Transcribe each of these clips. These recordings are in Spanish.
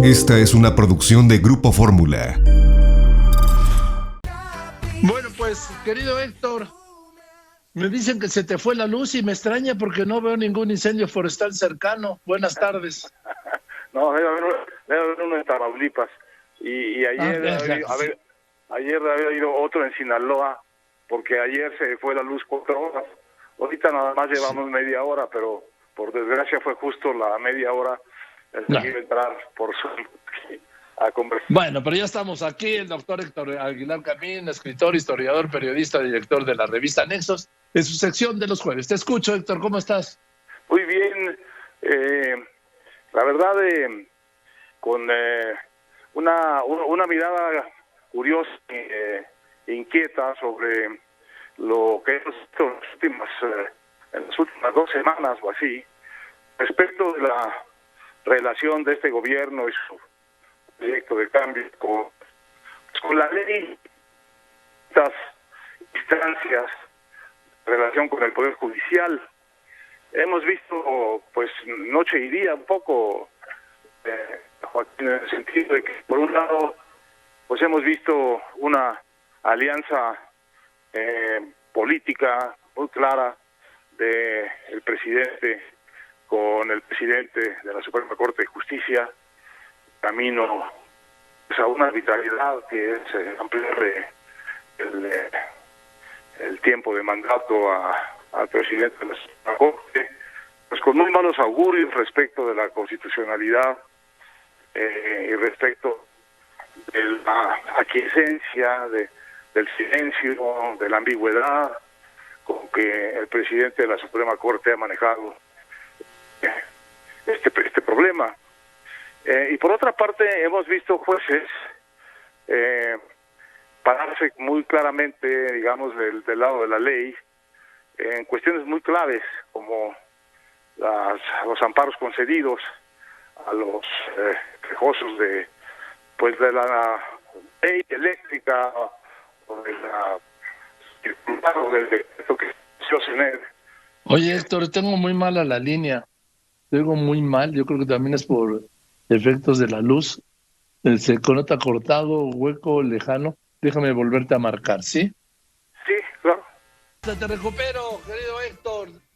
Esta es una producción de Grupo Fórmula. Bueno, pues, querido Héctor, me dicen que se te fue la luz y me extraña porque no veo ningún incendio forestal cercano. Buenas tardes. No, debe haber uno en Tamaulipas. Y ayer, ayer había habido otro en Sinaloa, porque ayer se fue la luz 4 horas. Ahorita nada más llevamos media hora, pero por desgracia fue justo la media hora el que iba a entrar por Zoom a conversar. Bueno, pero ya estamos aquí, el doctor Héctor Aguilar Camín, escritor, historiador, periodista, director de la revista Nexos, en su sección de los jueves. Te escucho, Héctor, ¿cómo estás? Muy bien, la verdad, con una mirada curiosa e inquieta sobre lo que hemos visto en las últimas 2 semanas o así, respecto de la relación de este gobierno y su proyecto de cambio con la ley, estas instancias en relación con el Poder Judicial. Hemos visto, pues, noche y día un poco, Joaquín, en el sentido de que, por un lado, pues hemos visto una alianza política muy clara del presidente con el presidente de la Suprema Corte de Justicia, camino pues, a una arbitrariedad que es ampliar el tiempo de mandato al presidente de la Suprema Corte, pues con muy malos augurios respecto de la constitucionalidad y respecto de la aquiescencia, del silencio, de la ambigüedad con que el presidente de la Suprema Corte ha manejado este problema. Y por otra parte hemos visto jueces pararse muy claramente, digamos, del lado de la ley en cuestiones muy claves como los amparos concedidos a los quejosos de la ley eléctrica o del decreto que se CNED. Oye, Héctor, tengo muy mala la línea. Tengo muy mal, yo creo que también es por efectos de la luz. Se conota cortado, hueco, lejano. Déjame volverte a marcar, ¿sí? Sí, claro. Te recupero, querido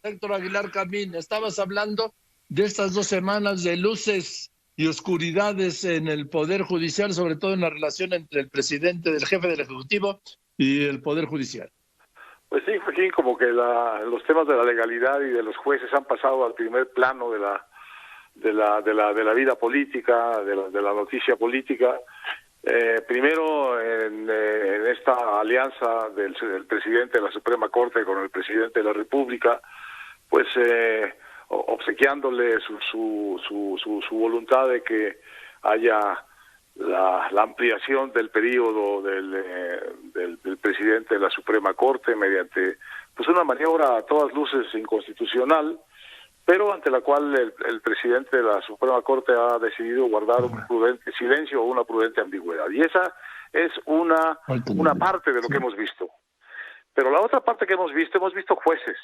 Héctor Aguilar Camín. Estabas hablando de estas 2 semanas de luces y oscuridades en el Poder Judicial, sobre todo en la relación entre el presidente, el jefe del Ejecutivo y el Poder Judicial. Pues sí, Joaquín, como que los temas de la legalidad y de los jueces han pasado al primer plano de la vida política, de la noticia política. Primero en esta alianza del presidente de la Suprema Corte con el presidente de la República, pues obsequiándole su voluntad de que haya la ampliación del periodo del presidente de la Suprema Corte mediante pues una maniobra a todas luces inconstitucional, pero ante la cual el presidente de la Suprema Corte ha decidido guardar un prudente silencio o una prudente ambigüedad. Y esa es una parte de lo que hemos visto. Pero la otra parte que hemos visto jueces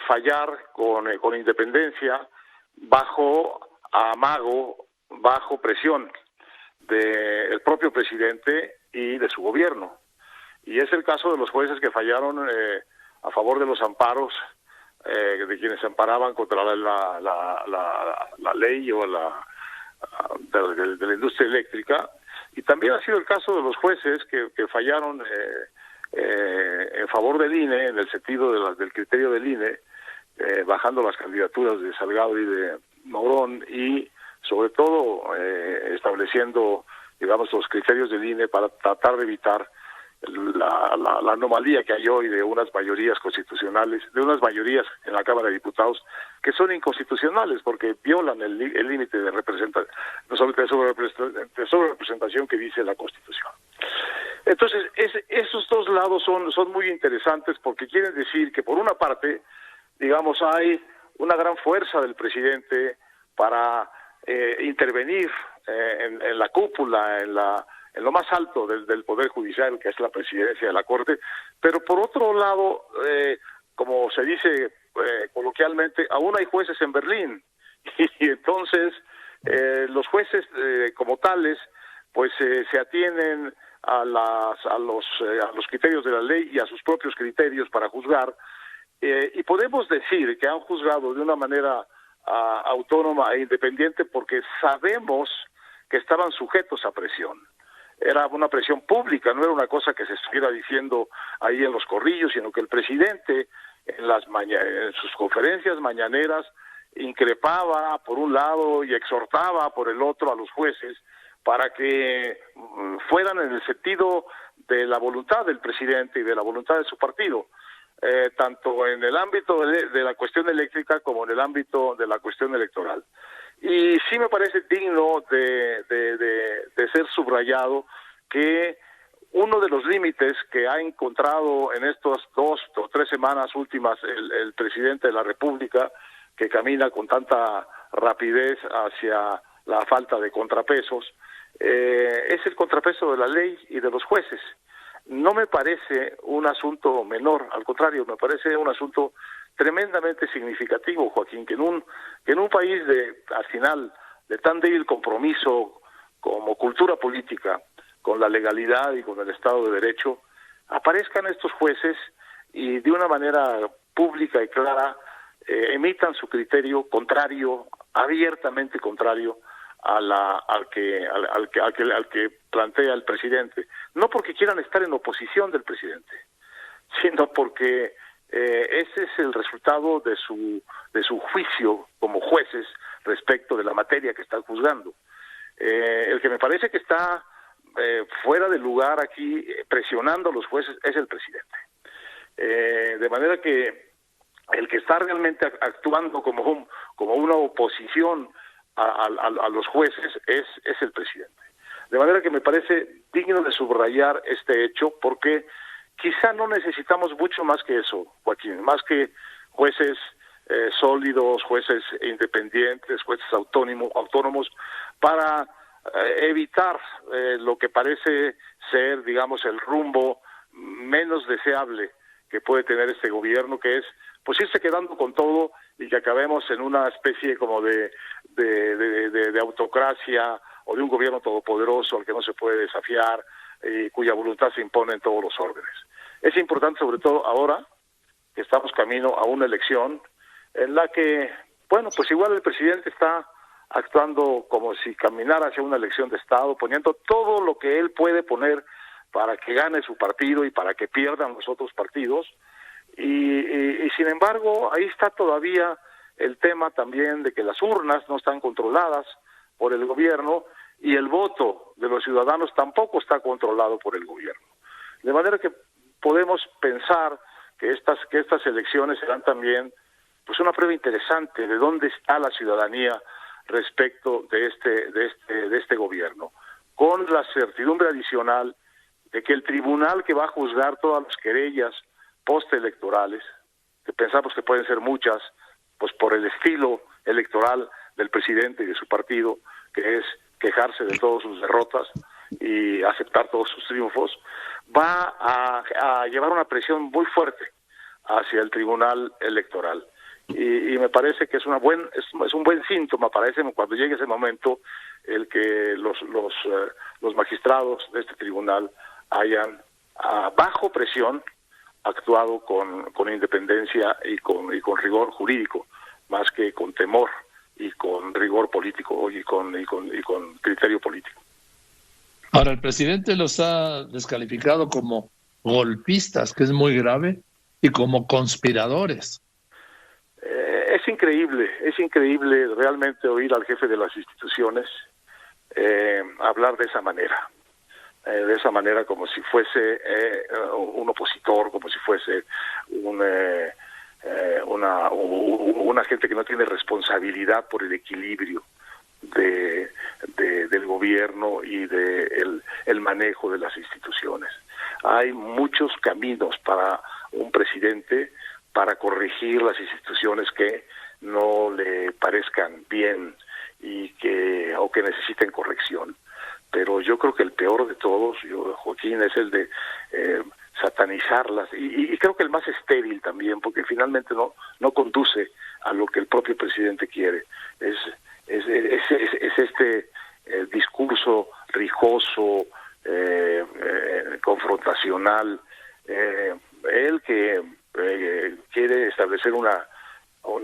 fallar con independencia, bajo amago, bajo presión del propio presidente y de su gobierno. Y es el caso de los jueces que fallaron a favor de los amparos de quienes se amparaban contra la ley o de la industria eléctrica, y también ha sido el caso de los jueces que fallaron en favor del INE, en el sentido del criterio del INE, bajando las candidaturas de Salgado y de Mourón, y sobre todo estableciendo, digamos, los criterios del INE para tratar de evitar la anomalía que hay hoy de unas mayorías constitucionales, de unas mayorías en la Cámara de Diputados que son inconstitucionales porque violan el límite de representación, no solamente de sobrerepresentación que dice la Constitución. Entonces, esos dos lados son muy interesantes porque quieren decir que por una parte, digamos, hay una gran fuerza del presidente para intervenir en la cúpula, en lo más alto del Poder Judicial, que es la presidencia de la Corte, pero por otro lado, como se dice coloquialmente, aún hay jueces en Berlín, y entonces Los jueces como tales pues se atienen a los criterios de la ley y a sus propios criterios para juzgar, y podemos decir que han juzgado de una manera autónoma e independiente porque sabemos que estaban sujetos a presión. Era una presión pública, no era una cosa que se estuviera diciendo ahí en los corrillos, sino que el presidente en sus conferencias mañaneras increpaba por un lado y exhortaba por el otro a los jueces para que fueran en el sentido de la voluntad del presidente y de la voluntad de su partido, tanto en el ámbito de la cuestión eléctrica como en el ámbito de la cuestión electoral. Y sí me parece digno de ser subrayado que uno de los límites que ha encontrado en estas 2 o 3 semanas últimas el presidente de la República, que camina con tanta rapidez hacia la falta de contrapesos, es el contrapeso de la ley y de los jueces. No me parece un asunto menor, al contrario, me parece un asunto tremendamente significativo, Joaquín, que en un país al final de tan débil compromiso como cultura política con la legalidad y con el Estado de Derecho, aparezcan estos jueces y de una manera pública y clara emitan su criterio contrario, abiertamente contrario al que plantea el presidente, no porque quieran estar en oposición del presidente, sino porque ese es el resultado de su juicio como jueces respecto de la materia que están juzgando. El que me parece que está fuera de lugar aquí presionando a los jueces es el presidente, de manera que el que está realmente actuando como una oposición a los jueces es el presidente. De manera que me parece digno de subrayar este hecho, porque quizá no necesitamos mucho más que eso, Joaquín, más que jueces sólidos, jueces independientes, jueces autónomos, para evitar lo que parece ser, digamos, el rumbo menos deseable que puede tener este gobierno, que es pues irse quedando con todo y que acabemos en una especie como de autocracia o de un gobierno todopoderoso al que no se puede desafiar y cuya voluntad se impone en todos los órdenes. Es importante, sobre todo ahora que estamos camino a una elección en la que, bueno, pues igual el presidente está actuando como si caminara hacia una elección de Estado, poniendo todo lo que él puede poner para que gane su partido y para que pierdan los otros partidos, y sin embargo ahí está todavía el tema también de que las urnas no están controladas por el gobierno y el voto de los ciudadanos tampoco está controlado por el gobierno. De manera que podemos pensar que estas elecciones serán también pues una prueba interesante de dónde está la ciudadanía respecto de este gobierno, con la certidumbre adicional de que el tribunal que va a juzgar todas las querellas postelectorales, que pensamos que pueden ser muchas, pues por el estilo electoral del presidente y de su partido, que es quejarse de todas sus derrotas y aceptar todos sus triunfos, va a llevar una presión muy fuerte hacia el tribunal electoral. Y me parece que es un buen síntoma para cuando llegue ese momento, el que los magistrados de este tribunal hayan, bajo presión, actuado con independencia y con rigor jurídico, más que con temor y con rigor político y con criterio político. Ahora, el presidente los ha descalificado como golpistas, que es muy grave, y como conspiradores. Es increíble realmente oír al jefe de las instituciones hablar de esa manera como si fuese un opositor, como si fuese una gente que no tiene responsabilidad por el equilibrio del gobierno y el manejo de las instituciones. Hay muchos caminos para un presidente para corregir las instituciones que no le parezcan bien o que necesiten corrección. Pero yo creo que el peor de todos, Joaquín, es el de satanizarlas y creo que el más estéril también, porque finalmente no conduce a lo que el propio presidente quiere, es es este discurso rijoso, confrontacional, él que quiere establecer una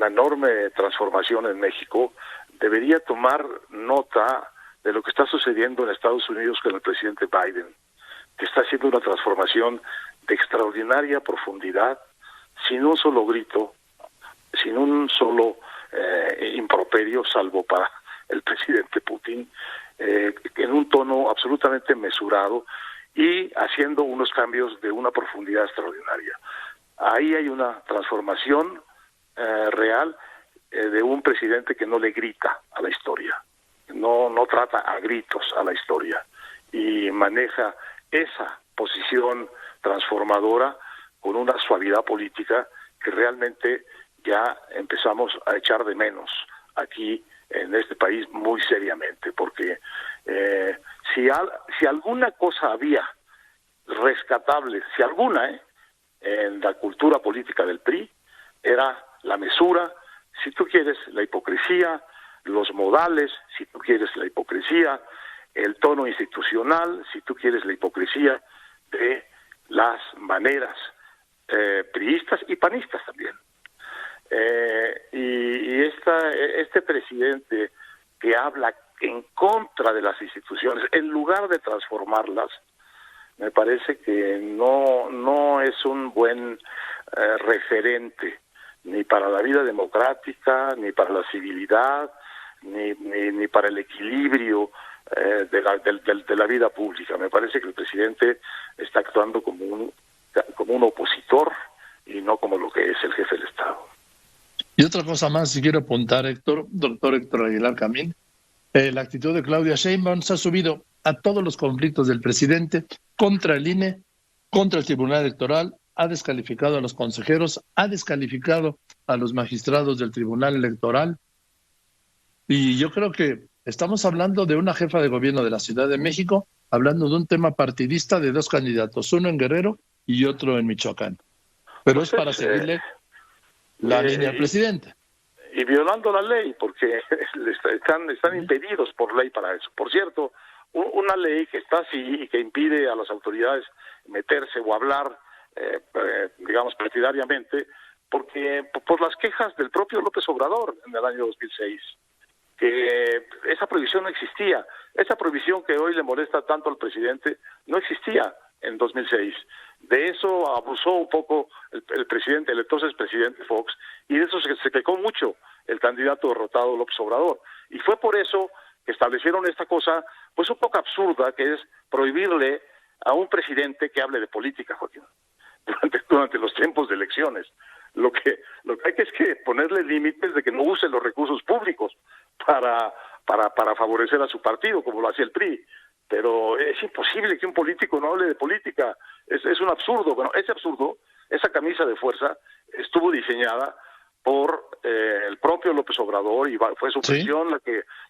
enorme transformación en México, debería tomar nota de lo que está sucediendo en Estados Unidos con el presidente Biden, que está haciendo una transformación de extraordinaria profundidad, sin un solo grito, sin un solo improperio, salvo para el presidente Putin, en un tono absolutamente mesurado y haciendo unos cambios de una profundidad extraordinaria. Ahí hay una transformación real de un presidente que no le grita a la historia, no trata a gritos a la historia y maneja esa posición transformadora con una suavidad política que realmente ya empezamos a echar de menos aquí en este país muy seriamente, porque si alguna cosa había rescatable, si alguna, en la cultura política del PRI, era la mesura, si tú quieres la hipocresía, los modales, si tú quieres la hipocresía, el tono institucional, si tú quieres la hipocresía de las maneras priistas y panistas también. Este presidente que habla en contra de las instituciones, en lugar de transformarlas, me parece que no es un buen referente ni para la vida democrática, ni para la civilidad, ni para el equilibrio de la vida pública. Me parece que el presidente está actuando como un opositor y no como lo que es el jefe del Estado. Y otra cosa más, si quiero apuntar, doctor Héctor Aguilar Camín, la actitud de Claudia Sheinbaum se ha subido a todos los conflictos del presidente contra el INE, contra el Tribunal Electoral, ha descalificado a los consejeros, ha descalificado a los magistrados del Tribunal Electoral. Y yo creo que estamos hablando de una jefa de gobierno de la Ciudad de México, hablando de un tema partidista de dos candidatos, uno en Guerrero y otro en Michoacán. Pero es para seguirle la línea al presidente. Y violando la ley, porque están impedidos por ley para eso. Por cierto, una ley que está así y que impide a las autoridades meterse o hablar, digamos, partidariamente, porque por las quejas del propio López Obrador en el año 2006, que esa prohibición no existía. Esa prohibición que hoy le molesta tanto al presidente no existía en 2006. De eso abusó un poco el presidente, el entonces presidente Fox, y de eso se quejó mucho el candidato derrotado López Obrador. Y fue por eso que establecieron esta cosa, pues un poco absurda, que es prohibirle a un presidente que hable de política, Joaquín, durante los tiempos de elecciones. Lo que hay que es que ponerle límites de que no use los recursos públicos para favorecer a su partido, como lo hacía el PRI. Pero es imposible que un político no hable de política. Es un absurdo. Bueno, ese absurdo, esa camisa de fuerza, estuvo diseñada por el propio López Obrador y fue su presión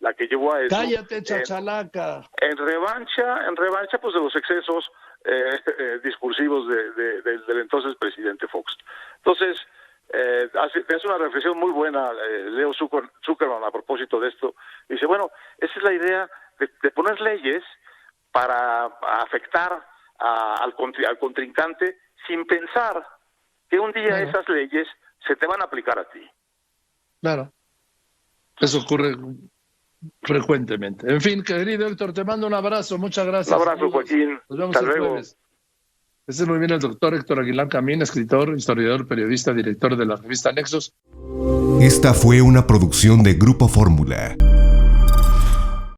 la que llevó a eso. ¡Cállate, chachalaca! En revancha, pues de los excesos discursivos del entonces presidente Fox. Entonces, hace una reflexión muy buena Leo Zuckerman a propósito de esto. Dice, bueno, esa es la idea de poner leyes para afectar al contrincante sin pensar que un día esas leyes se te van a aplicar a ti. Claro. Eso ocurre frecuentemente. En fin, querido Héctor, te mando un abrazo. Muchas gracias. Un abrazo, Joaquín. Nos vemos Hasta el luego. jueves. Ese es muy bien el doctor Héctor Aguilar Camín, escritor, historiador, periodista, director de la revista Nexos. Esta fue una producción de Grupo Fórmula.